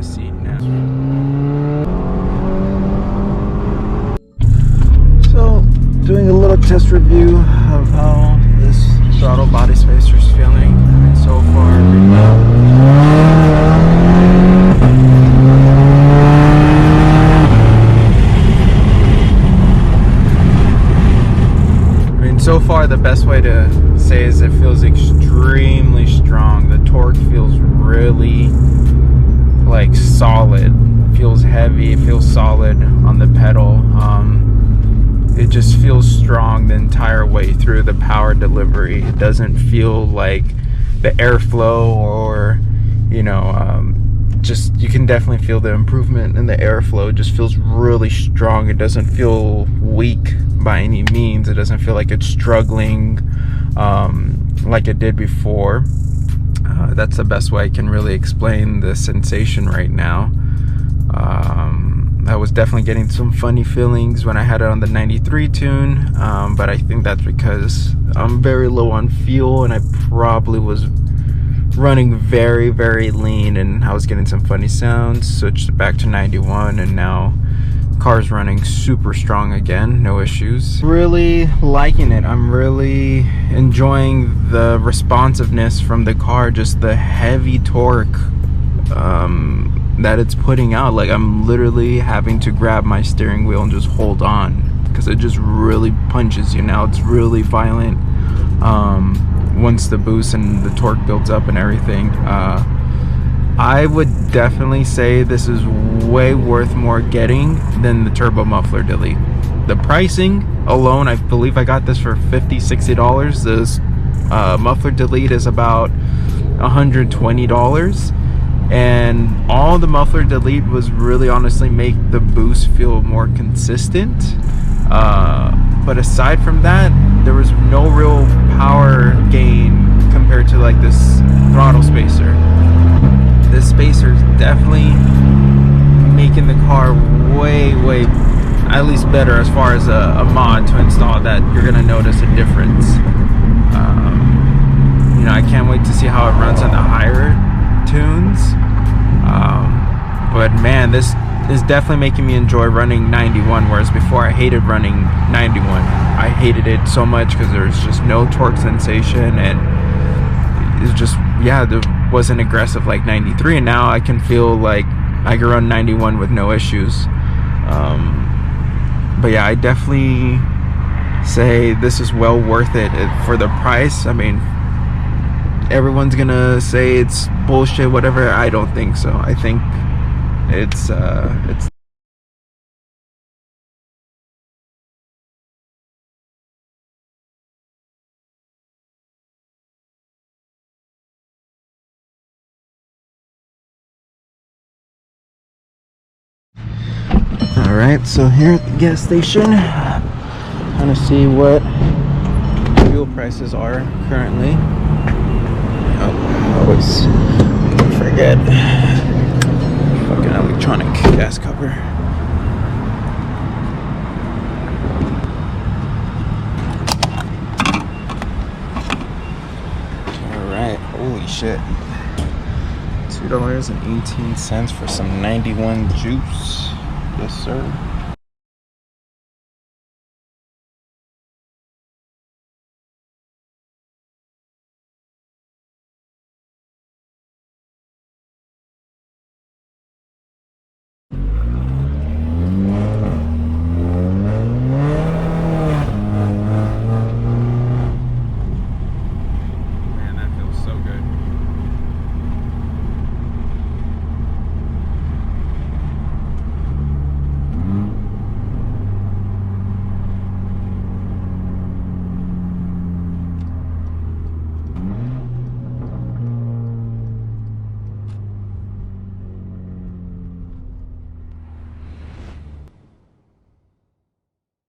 the seat now. So, doing a little test review of how this throttle body spacer is feeling. And so far, so far the best way to say is it feels extremely strong. The torque feels really like solid, feels heavy, it feels solid on the pedal. It just feels strong the entire way through the power delivery. It doesn't feel like the airflow or, you know, just, you can definitely feel the improvement in the airflow. It just feels really strong. It doesn't feel weak by any means. It doesn't feel like it's struggling like it did before. That's the best way I can really explain the sensation right now. I was definitely getting some funny feelings when I had it on the 93 tune, but I think that's because I'm very low on fuel and I probably was running very, very lean, and I was getting some funny sounds. Switched back to 91 and now car's running super strong again, no issues. Really liking it. I'm really enjoying the responsiveness from the car, just the heavy torque that it's putting out. Like, I'm literally having to grab my steering wheel and just hold on because it just really punches you. Now it's really violent once the boost and the torque builds up and everything. I would definitely say this is way worth more getting than the turbo muffler delete. The pricing alone, I believe I got this for $50-$60. This muffler delete is about $120, and all the muffler delete was really honestly make the boost feel more consistent. But aside from that, there was no real power gain compared to like this throttle spacer. This spacer is definitely making the car way, at least better as far as a mod to install that you're gonna notice a difference. You know, I can't wait to see how it runs on the higher tunes. But man, this is definitely making me enjoy running 91, whereas before I hated running 91. I hated it so much because there's just no torque sensation, and it's just, yeah, there wasn't aggressive like 93, and now I can feel like I can run 91 with no issues. But yeah, I definitely say this is well worth it for the price. I mean, everyone's gonna say it's bullshit, whatever. I don't think so. I think it's Alright, so here at the gas station, trying to see what fuel prices are currently. Oh, I always forget. Fucking electronic gas cover. Alright, holy shit. $2.18 for some 91 juice. Yes, sir.